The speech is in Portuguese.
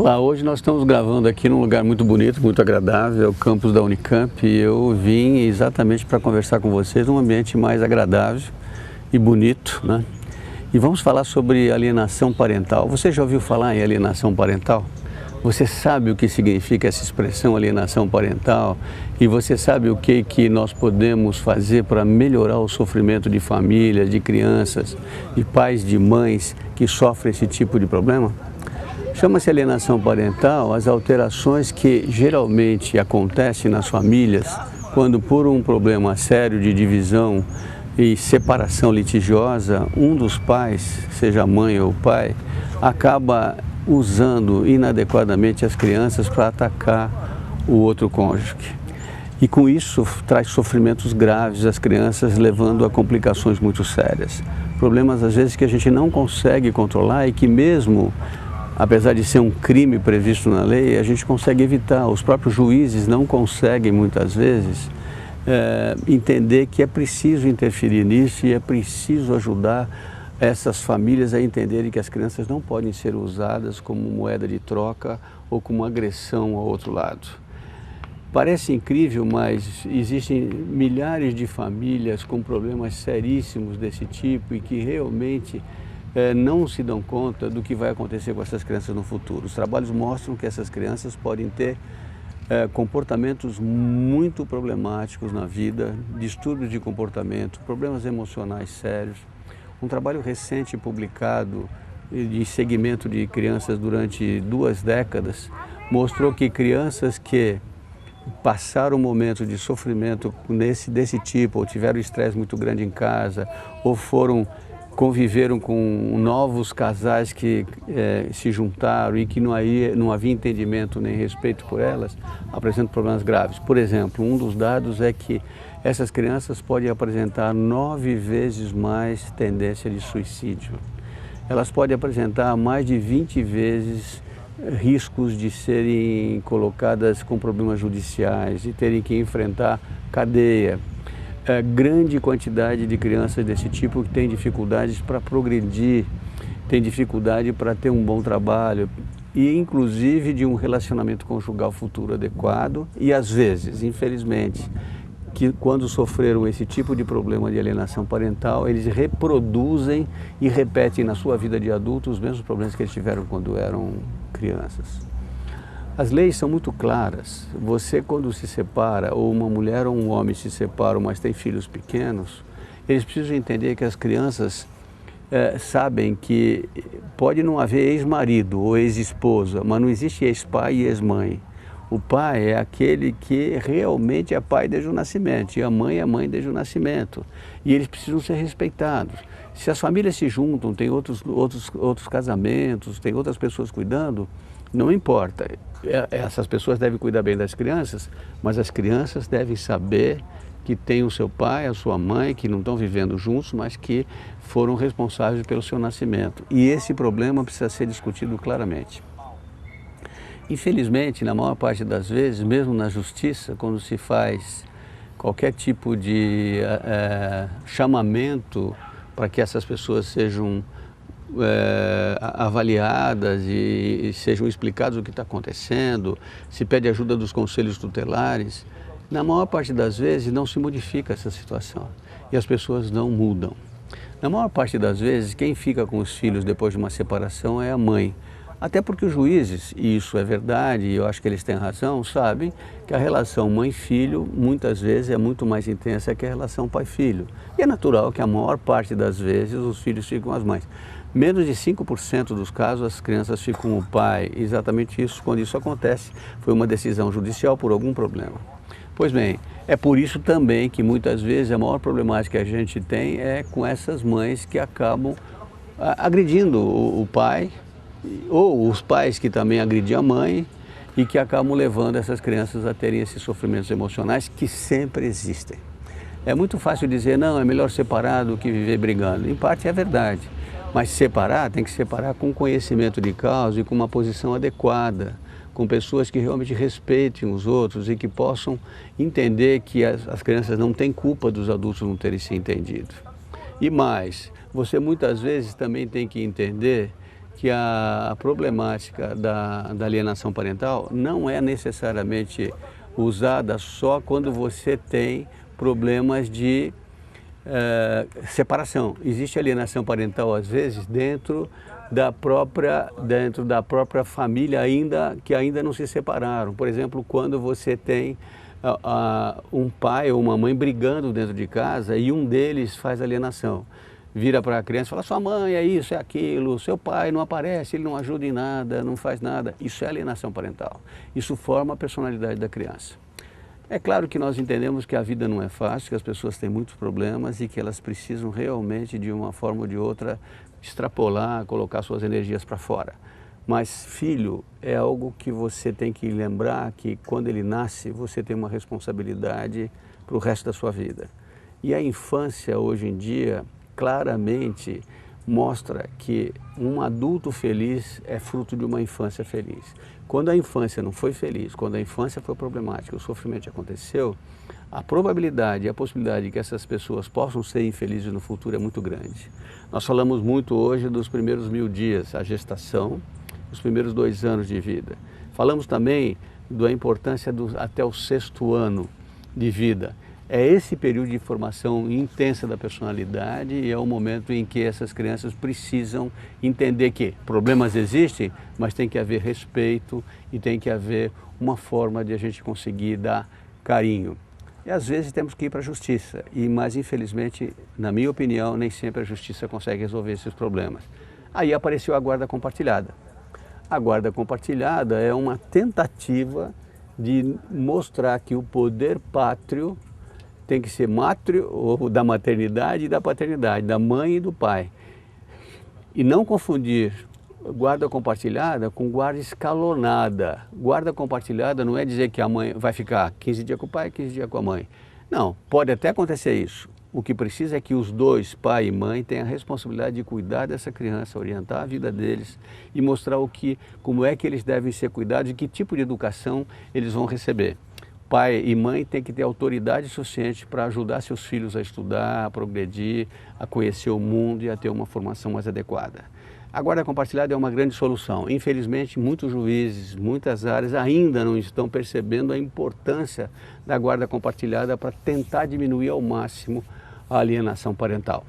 Olá, hoje nós estamos gravando aqui num lugar muito bonito, muito agradável, o campus da Unicamp, e eu vim exatamente para conversar com vocês num ambiente mais agradável e bonito, né? E vamos falar sobre alienação parental. Você já ouviu falar em alienação parental? Você sabe o que significa essa expressão alienação parental? E você sabe o que nós podemos fazer para melhorar o sofrimento de famílias, de crianças, de pais, de mães que sofrem esse tipo de problema? Chama-se alienação parental as alterações que geralmente acontecem nas famílias quando, por um problema sério de divisão e separação litigiosa, um dos pais, seja a mãe ou o pai, acaba usando inadequadamente as crianças para atacar o outro cônjuge. E com isso traz sofrimentos graves às crianças, levando a complicações muito sérias. Problemas às vezes que a gente não consegue controlar e que mesmo apesar de ser um crime previsto na lei, a gente consegue evitar. Os próprios juízes não conseguem, muitas vezes, entender que é preciso interferir nisso e é preciso ajudar essas famílias a entenderem que as crianças não podem ser usadas como moeda de troca ou como agressão ao outro lado. Parece incrível, mas existem milhares de famílias com problemas seríssimos desse tipo e que realmente não se dão conta do que vai acontecer com essas crianças no futuro. Os trabalhos mostram que essas crianças podem ter comportamentos muito problemáticos na vida, distúrbios de comportamento, problemas emocionais sérios. Um trabalho recente publicado de segmento de crianças durante 2 décadas mostrou que crianças que passaram um momento de sofrimento desse tipo, ou tiveram estresse muito grande em casa, ou conviveram com novos casais que se juntaram e que não havia entendimento nem respeito por elas, apresentam problemas graves. Por exemplo, um dos dados é que essas crianças podem apresentar 9 vezes mais tendência de suicídio. Elas podem apresentar mais de 20 vezes riscos de serem colocadas com problemas judiciais, de terem que enfrentar cadeia. Grande quantidade de crianças desse tipo que têm dificuldades para progredir, têm dificuldade para ter um bom trabalho e inclusive de um relacionamento conjugal futuro adequado e às vezes, infelizmente, que quando sofreram esse tipo de problema de alienação parental, eles reproduzem e repetem na sua vida de adulto os mesmos problemas que eles tiveram quando eram crianças. As leis são muito claras. Você, quando se separa, ou uma mulher ou um homem se separam, mas tem filhos pequenos, eles precisam entender que as crianças sabem que pode não haver ex-marido ou ex-esposa, mas não existe ex-pai e ex-mãe. O pai é aquele que realmente é pai desde o nascimento, e a mãe é mãe desde o nascimento. E eles precisam ser respeitados. Se as famílias se juntam, tem outros casamentos, tem outras pessoas cuidando, não importa. Essas pessoas devem cuidar bem das crianças, mas as crianças devem saber que tem o seu pai, a sua mãe, que não estão vivendo juntos, mas que foram responsáveis pelo seu nascimento. E esse problema precisa ser discutido claramente. Infelizmente, na maior parte das vezes, mesmo na justiça, quando se faz qualquer tipo de chamamento para que essas pessoas sejam avaliadas e sejam explicados o que está acontecendo, se pede ajuda dos conselhos tutelares, na maior parte das vezes não se modifica essa situação e as pessoas não mudam. Na maior parte das vezes, quem fica com os filhos depois de uma separação é a mãe. Até porque os juízes, e isso é verdade, e eu acho que eles têm razão, sabem que a relação mãe-filho muitas vezes é muito mais intensa que a relação pai-filho. E é natural que a maior parte das vezes os filhos ficam com as mães. Menos de 5% dos casos as crianças ficam com o pai. Exatamente isso, quando isso acontece, foi uma decisão judicial por algum problema. Pois bem, é por isso também que muitas vezes a maior problemática que a gente tem é com essas mães que acabam agredindo o pai, ou os pais que também agridem a mãe e que acabam levando essas crianças a terem esses sofrimentos emocionais que sempre existem. É muito fácil dizer, não, é melhor separar do que viver brigando. Em parte é verdade, mas separar tem que separar com conhecimento de causa e com uma posição adequada, com pessoas que realmente respeitem os outros e que possam entender que as crianças não têm culpa dos adultos não terem se entendido. E mais, você muitas vezes também tem que entender que a problemática da alienação parental não é necessariamente usada só quando você tem problemas de separação. Existe alienação parental, às vezes, dentro da própria família que ainda não se separaram. Por exemplo, quando você tem um pai ou uma mãe brigando dentro de casa e um deles faz alienação. Vira para a criança e fala, sua mãe é isso, é aquilo, seu pai não aparece, ele não ajuda em nada, não faz nada. Isso é alienação parental. Isso forma a personalidade da criança. É claro que nós entendemos que a vida não é fácil, que as pessoas têm muitos problemas e que elas precisam realmente, de uma forma ou de outra, extrapolar, colocar suas energias para fora. Mas filho é algo que você tem que lembrar que quando ele nasce, você tem uma responsabilidade para o resto da sua vida. E a infância, hoje em dia, claramente mostra que um adulto feliz é fruto de uma infância feliz. Quando a infância não foi feliz, quando a infância foi problemática, o sofrimento aconteceu, a probabilidade e a possibilidade de que essas pessoas possam ser infelizes no futuro é muito grande. Nós falamos muito hoje dos primeiros 1000 dias, a gestação, os primeiros 2 anos de vida. Falamos também da importância até o 6º ano de vida. É esse período de formação intensa da personalidade e é o momento em que essas crianças precisam entender que problemas existem, mas tem que haver respeito e tem que haver uma forma de a gente conseguir dar carinho. E às vezes temos que ir para a justiça, mas infelizmente, na minha opinião, nem sempre a justiça consegue resolver esses problemas. Aí apareceu a guarda compartilhada. A guarda compartilhada é uma tentativa de mostrar que o poder pátrio tem que ser mátrio, ou da maternidade e da paternidade, da mãe e do pai. E não confundir guarda compartilhada com guarda escalonada. Guarda compartilhada não é dizer que a mãe vai ficar 15 dias com o pai e 15 dias com a mãe. Não, pode até acontecer isso. O que precisa é que os dois, pai e mãe, tenham a responsabilidade de cuidar dessa criança, orientar a vida deles e mostrar como é que eles devem ser cuidados e que tipo de educação eles vão receber. Pai e mãe têm que ter autoridade suficiente para ajudar seus filhos a estudar, a progredir, a conhecer o mundo e a ter uma formação mais adequada. A guarda compartilhada é uma grande solução. Infelizmente, muitos juízes, muitas áreas ainda não estão percebendo a importância da guarda compartilhada para tentar diminuir ao máximo a alienação parental.